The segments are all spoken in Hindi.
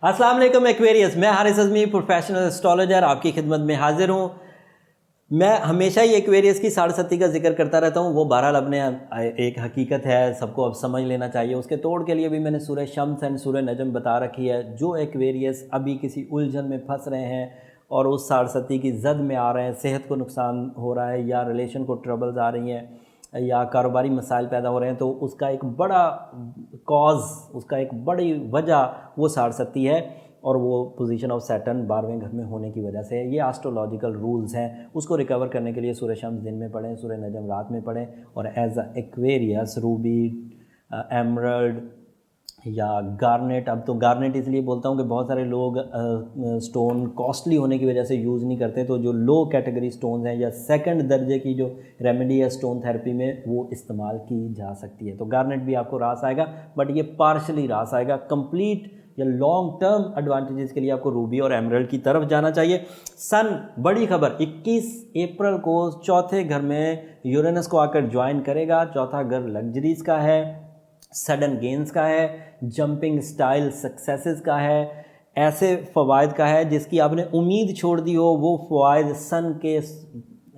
अस्सलाम वालेकुम एक्वेरियस, मैं हारिस अज़मी प्रोफेशनल एस्ट्रोलॉजर आपकी खिदमत में हाजिर हूँ। मैं हमेशा ही एक्वेरियस की साढ़े का जिक्र करता रहता हूँ। वो बहरहाल अपने एक हकीकत है, सबको अब समझ लेना चाहिए। उसके तोड़ के लिए भी मैंने सूरह शम्स एंड सूरह नजम बता रखी है। जो एक्वेरियस अभी किसी उलझन में फंस रहे हैं और उस साढ़े की जद में आ रहे हैं, सेहत को नुकसान हो रहा है या रिलेशन को ट्रबल्स आ रही हैं या कारोबारी मसाइल पैदा हो रहे हैं, तो उसका एक बड़ा कॉज, उसका एक बड़ी वजह वो साढ़े है और वो पोजीशन ऑफ सैटर्न 12वें घर में होने की वजह से है। ये एस्ट्रोलॉजिकल रूल्स हैं। उसको रिकवर करने के लिए सूरह शम्स दिन में पढ़ें, सूरह नजम रात में पढ़ें और as a Aquarius ruby, emerald या गार्नेट। अब तो गार्नेट इसलिए बोलता हूँ कि बहुत सारे लोग स्टोन कॉस्टली होने की वजह से यूज़ नहीं करते, तो जो लो कैटेगरी स्टोन्स हैं या सेकंड दर्जे की जो रेमेडी है स्टोन थेरेपी में, वो इस्तेमाल की जा सकती है। तो गार्नेट भी आपको रास आएगा, बट ये पार्शली रास आएगा। कंप्लीट या लॉन्ग टर्म एडवांटेजेस के लिए आपको रूबी और एमरल्ड की तरफ जाना चाहिए। सन, बड़ी खबर, 21 अप्रैल को चौथे घर में यूरेनस को आकर ज्वाइन करेगा। चौथा घर लग्जरीज का है, सडन गेंस का है, जंपिंग स्टाइल सक्सेसेस का है, ऐसे फ़वायद का है जिसकी आपने उम्मीद छोड़ दी हो, वो फ़वायद सन के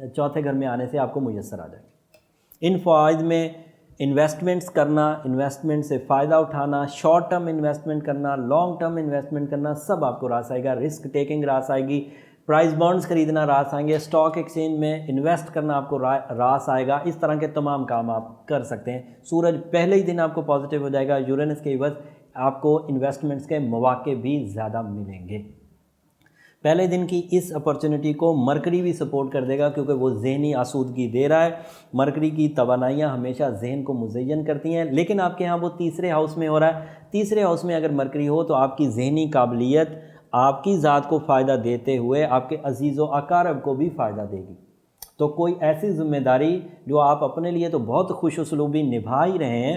चौथे घर में आने से आपको मुयस्सर आ जाएंगे। इन फ़वायद में इन्वेस्टमेंट्स करना, इन्वेस्टमेंट से फ़ायदा उठाना, शॉर्ट टर्म इन्वेस्टमेंट करना, लॉन्ग टर्म इन्वेस्टमेंट करना, सब आपको रास आएगा। रिस्क टेकिंग रास आएगी, प्राइस बॉन्ड्स खरीदना रास आएंगे, स्टॉक एक्सचेंज में इन्वेस्ट करना आपको रास आएगा। इस तरह के तमाम काम आप कर सकते हैं। सूरज पहले ही दिन आपको पॉजिटिव हो जाएगा। यूरेनस के इवज़ आपको इन्वेस्टमेंट्स के मौके भी ज़्यादा मिलेंगे। पहले दिन की इस अपॉर्चुनिटी को मरकरी भी सपोर्ट कर देगा, क्योंकि वो जहनी आसूदगी दे रहा है। मरकरी की तवानाइयाँ हमेशा जहन को मुज़य्यन करती हैं, लेकिन आपके यहाँ वो तीसरे हाउस में हो रहा है। तीसरे हाउस में अगर मरकरी हो तो आपकी जहनी काबिलियत आपकी ज़ात को फ़ायदा देते हुए आपके अजीज़ व अकारब को भी फ़ायदा देगी। तो कोई ऐसी ज़िम्मेदारी जो आप अपने लिए तो बहुत खुश उसलूबी निभा ही रहे हैं,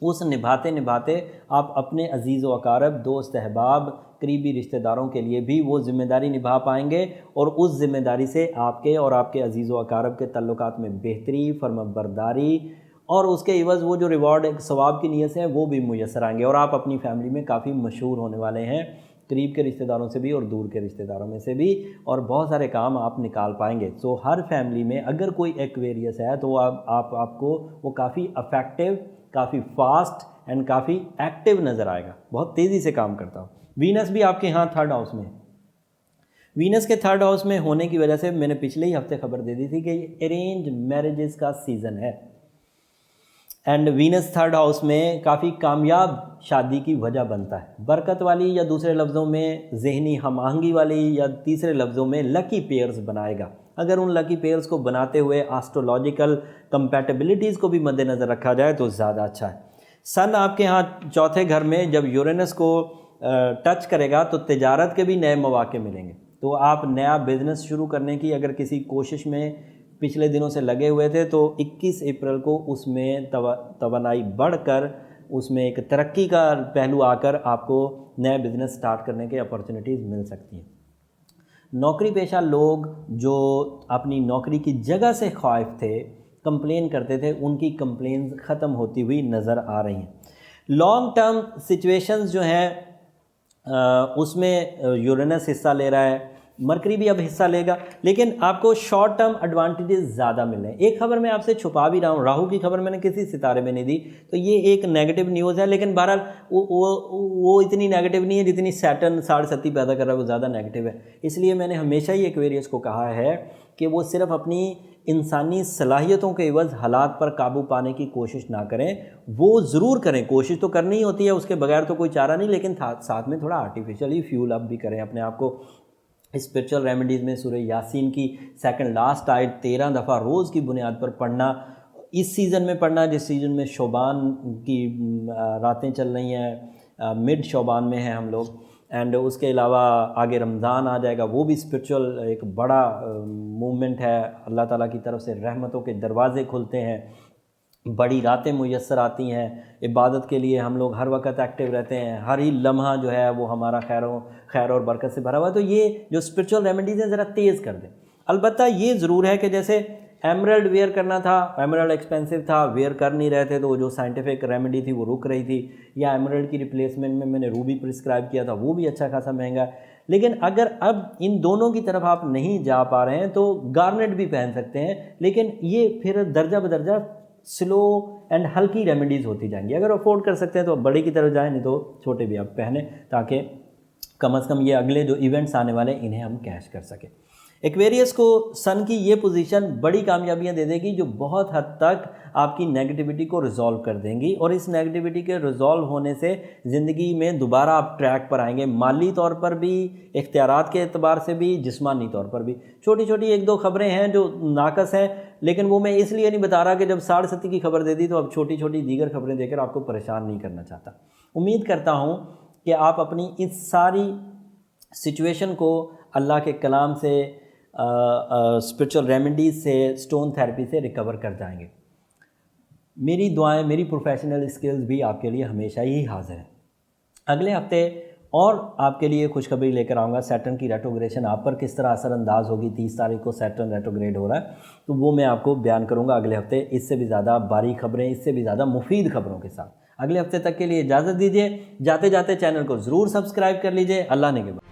उस निभाते निभाते आप अपने अजीज़ व अकारब, दोस्त अहबाब, करीबी रिश्तेदारों के लिए भी वो ज़िम्मेदारी निभा पाएंगे और उस ज़िम्मेदारी से आपके और आपके अजीज़ व अकारब के तल्लुकात में बेहतरी, फर्माबरदारी और उसके इवज़ वो जो रिवॉर्ड एक सवाब की नीयत से है वो भी मुयस्सर आएंगे। और आप अपनी फैमिली में काफ़ी मशहूर होने वाले हैं, करीब के रिश्तेदारों से भी और दूर के रिश्तेदारों में से भी, और बहुत सारे काम आप निकाल पाएंगे। सो हर फैमिली में अगर कोई एक्वेरियस है तो आपको वो काफ़ी अफेक्टिव, काफ़ी फास्ट एंड काफ़ी एक्टिव नज़र आएगा। बहुत तेज़ी से काम करता हूँ। वीनस भी आपके यहाँ थर्ड हाउस में है। वीनस के थर्ड हाउस में होने की वजह से मैंने पिछले ही हफ्ते खबर दे दी थी कि ये अरेंज मैरिजेस का सीज़न है एंड वीनस थर्ड हाउस में काफ़ी कामयाब शादी की वजह बनता है। बरकत वाली, या दूसरे लफ्ज़ों में जहनी हम आहंगी वाली, या तीसरे लफ्ज़ों में लकी पेयर्स बनाएगा। अगर उन लकी पेयर्स को बनाते हुए एस्ट्रोलॉजिकल कंपैटिबिलिटीज़ को भी मद्देनज़र रखा जाए तो ज़्यादा अच्छा है। सन आपके यहाँ चौथे घर में जब यूरेनस को टच करेगा तो तिजारत के भी नए मौके मिलेंगे। तो आप नया बिज़नेस शुरू करने की अगर किसी कोशिश में पिछले दिनों से लगे हुए थे तो 21 अप्रैल को उसमें तवानाई बढ़कर उसमें एक तरक्की का पहलू आकर आपको नया बिज़नेस स्टार्ट करने के अपॉर्चुनिटीज़ मिल सकती हैं। नौकरी पेशा लोग जो अपनी नौकरी की जगह से ख्वाइफ थे, कंप्लेन करते थे, उनकी कंप्लेंस ख़त्म होती हुई नज़र आ रही हैं। लॉन्ग टर्म सिचुएशंस जो हैं उसमें यूरेनस हिस्सा ले रहा है, मरकरी भी अब हिस्सा लेगा, लेकिन आपको शॉर्ट टर्म एडवांटेजेस ज़्यादा मिल रहे हैं। एक खबर मैं आपसे छुपा भी रहा हूँ, राहु की खबर मैंने किसी सितारे में नहीं दी, तो ये एक नेगेटिव न्यूज़ है, लेकिन बहरहाल वो इतनी नेगेटिव नहीं है जितनी सैटर्न साढ़े पैदा कर रहा है, वो ज़्यादा नेगेटिव है। इसलिए मैंने हमेशा ही एक्वेरियस को कहा है कि वो सिर्फ अपनी इंसानी सलाहियतों के एवज़ हालात पर काबू पाने की कोशिश ना करें। वो ज़रूर करें, कोशिश तो करनी ही होती है, उसके बगैर तो कोई चारा नहीं, लेकिन साथ में थोड़ा आर्टिफिशियली फ्यूल अप भी करें अपने आप को। स्पिरिचुअल रेमेडीज़ में सूरह यासीन की सेकंड लास्ट आयत 13 दफ़ा रोज़ की बुनियाद पर पढ़ना, इस सीज़न में पढ़ना जिस सीज़न में शोबान की रातें चल रही हैं, मिड शोबान में हैं हम लोग, एंड उसके अलावा आगे रमज़ान आ जाएगा, वो भी स्पिरिचुअल एक बड़ा मूवमेंट है। अल्लाह ताला की तरफ से रहमतों के दरवाज़े खुलते हैं, बड़ी रातें मुयस्सर आती हैं। इबादत के लिए हम लोग हर वक्त एक्टिव रहते हैं, हर ही लम्हा जो है वो हमारा खैर और बरकत से भरा हुआ है। तो ये जो स्पिरिचुअल रेमेडीज़ हैं ज़रा तेज़ कर दें। अलबत्ता ये ज़रूर है कि जैसे एमरल्ड वेयर करना था, एमरल्ड एक्सपेंसिव था, वेयर कर नहीं रहे थे, तो जो साइंटिफिक रेमेडी थी वो रुक रही थी, या एमरल्ड की रिप्लेसमेंट में मैंने रूबी प्रिस्क्राइब किया था, वो भी अच्छा खासा महंगा है। लेकिन अगर अब इन दोनों की तरफ आप नहीं जा पा रहे हैं तो गार्नेट भी पहन सकते हैं, लेकिन ये फिर दर्जा बदर्जा स्लो एंड हल्की रेमेडीज़ होती जाएंगी। अगर अफोर्ड कर सकते हैं तो बड़े की तरफ जाएं, नहीं तो छोटे भी आप पहने, ताकि कम से कम ये अगले जो इवेंट्स आने वाले हैं इन्हें हम कैश कर सकें। एक्वेरियस को सन की ये पोजीशन बड़ी कामयाबियां दे देगी, जो बहुत हद तक आपकी नेगेटिविटी को रिजॉल्व कर देंगी, और इस नेगेटिविटी के रिजॉल्व होने से ज़िंदगी में दोबारा आप ट्रैक पर आएंगे, माली तौर पर भी, इख्तियारात के एतबार से भी, जिस्मानी तौर पर भी। छोटी छोटी एक दो खबरें हैं जो नाकस हैं, लेकिन वो मैं इसलिए नहीं बता रहा कि जब 7.5 की खबर दे दी तो अब छोटी छोटी दीगर खबरें देकर आपको परेशान नहीं करना चाहता। उम्मीद करता हूँ कि आप अपनी इस सारी सिचुएशन को अल्लाह के कलाम से, स्पिरिचुअल रेमेडीज़ से, स्टोन थेरेपी से रिकवर कर जाएंगे। मेरी दुआएं, मेरी प्रोफेशनल स्किल्स भी आपके लिए हमेशा ही हाजिर हैं। अगले हफ्ते और आपके लिए खुशखबरी लेकर आऊँगा। सैटर्न की रेट्रोग्रेशन आप पर किस तरह असरअंदाज होगी, 30 तारीख को सैटर्न रेट्रोग्रेड हो रहा है, तो वो मैं आपको बयान करूँगा अगले हफ्ते, इससे भी ज़्यादा बारीक खबरें, इससे भी ज़्यादा मुफीद खबरों के साथ। अगले हफ्ते तक के लिए इजाज़त दीजिए। जाते जाते चैनल को ज़रूर सब्सक्राइब कर लीजिए। अल्लाह ने के बाद।